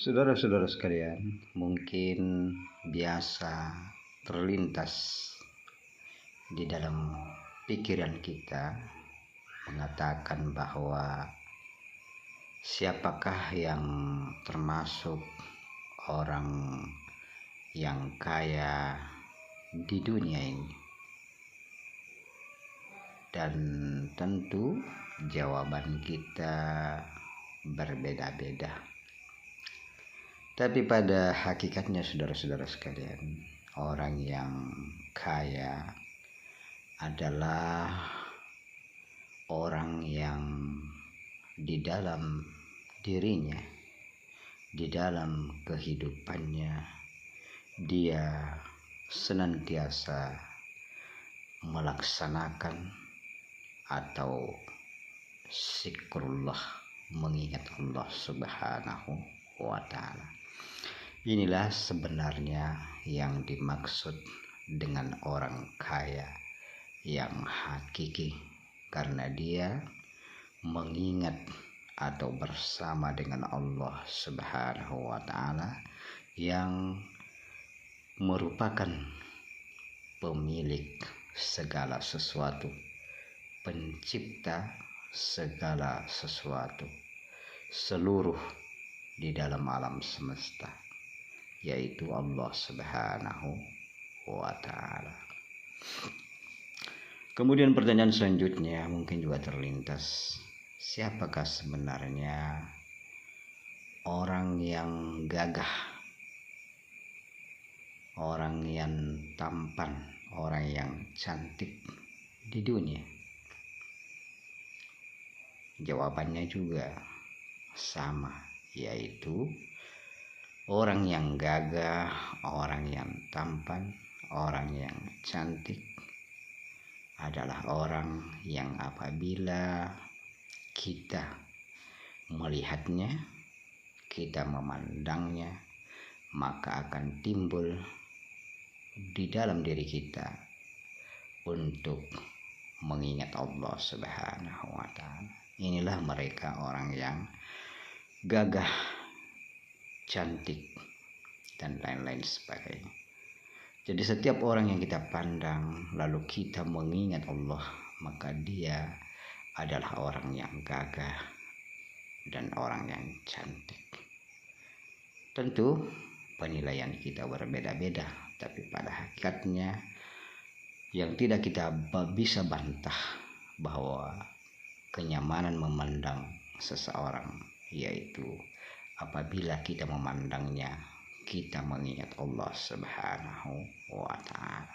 Saudara-saudara sekalian, mungkin biasa terlintas di dalam pikiran kita mengatakan bahwa siapakah yang termasuk orang yang kaya di dunia ini. Dan tentu jawaban kita berbeda-beda. Tapi pada hakikatnya saudara-saudara sekalian, orang yang kaya adalah orang yang di dalam dirinya, di dalam kehidupannya, dia senantiasa melaksanakan atau zikrullah, mengingat Allah Subhanahu wa ta'ala. Inilah sebenarnya yang dimaksud dengan orang kaya yang hakiki, karena dia mengingat atau bersama dengan Allah Subhanahu wa ta'ala yang merupakan pemilik segala sesuatu, pencipta segala sesuatu, seluruh di dalam alam semesta, yaitu Allah Subhanahu wa ta'ala. Kemudian pertanyaan selanjutnya mungkin juga terlintas, siapakah sebenarnya orang yang gagah, orang yang tampan, orang yang cantik di dunia? Jawabannya juga sama, yaitu orang yang gagah, orang yang tampan, orang yang cantik adalah orang yang apabila kita melihatnya, kita memandangnya, maka akan timbul di dalam diri kita untuk mengingat Allah Subhanahu wa ta'ala. Inilah mereka orang yang gagah, cantik, dan lain-lain sebagainya. Jadi setiap orang yang kita pandang lalu kita mengingat Allah, maka dia adalah orang yang gagah dan orang yang cantik. Tentu penilaian kita berbeda-beda, tapi pada hakikatnya yang tidak kita bisa bantah bahwa kenyamanan memandang seseorang yaitu apabila kita memandangnya, kita mengingat Allah Subhanahu wa ta'ala.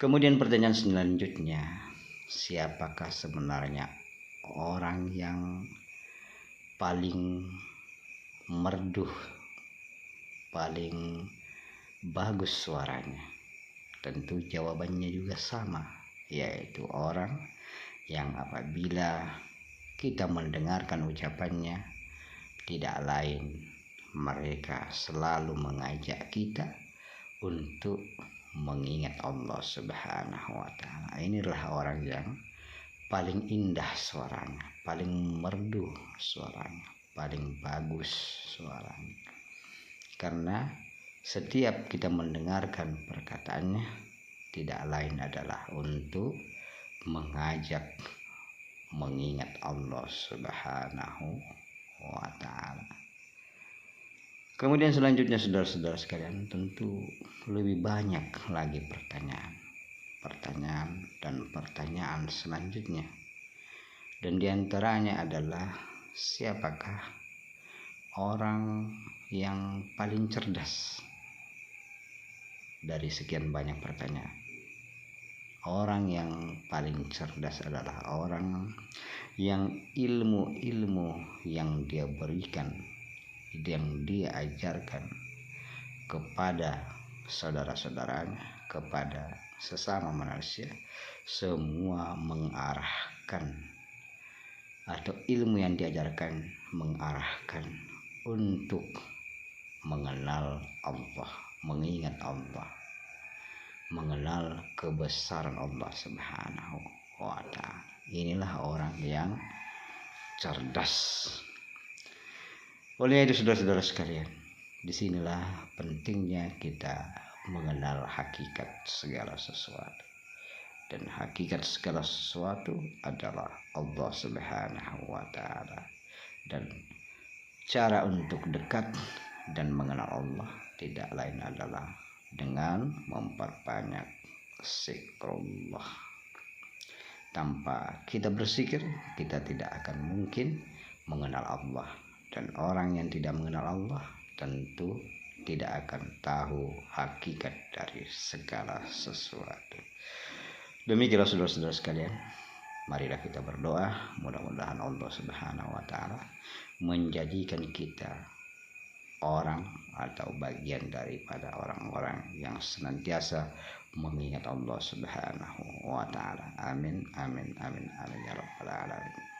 Kemudian pertanyaan selanjutnya, siapakah sebenarnya orang yang paling merdu, paling bagus suaranya? Tentu jawabannya juga sama, yaitu orang yang apabila kita mendengarkan ucapannya, tidak lain mereka selalu mengajak kita untuk mengingat Allah Subhanahu wa ta'ala. Inilah orang yang paling indah suaranya, paling merdu suaranya, paling bagus suaranya. Karena setiap kita mendengarkan perkataannya, tidak lain adalah untuk mengajak mengingat Allah Subhanahu wa ta'ala. Kemudian selanjutnya saudara-saudara sekalian, tentu lebih banyak lagi pertanyaan selanjutnya. Dan diantaranya adalah, siapakah orang yang paling cerdas? Dari sekian banyak pertanyaan, orang yang paling cerdas adalah orang yang ilmu-ilmu yang dia berikan, yang dia ajarkan kepada saudara-saudaranya, kepada sesama manusia, semua mengarahkan, atau ilmu yang diajarkan mengarahkan untuk mengenal Allah, mengingat Allah, mengenal kebesaran Allah Subhanahu wa ta'ala. Inilah orang yang cerdas. Oleh itu saudara-saudara sekalian, disinilah pentingnya kita mengenal hakikat segala sesuatu. Dan hakikat segala sesuatu adalah Allah Subhanahu wa Ta'ala. Dan cara untuk dekat dan mengenal Allah tidak lain adalah dengan memperbanyak zikrullah. Tanpa kita berzikir, kita tidak akan mungkin mengenal Allah. Dan orang yang tidak mengenal Allah tentu tidak akan tahu hakikat dari segala sesuatu. Demikianlah saudara-saudara sekalian, marilah kita berdoa, mudah-mudahan Allah Subhanahu wa Ta'ala menjadikan kita orang atau bagian daripada orang-orang yang senantiasa mengingat Allah Subhanahu wa Ta'ala. Amin, amin, amin, amin ya rabbal alamin.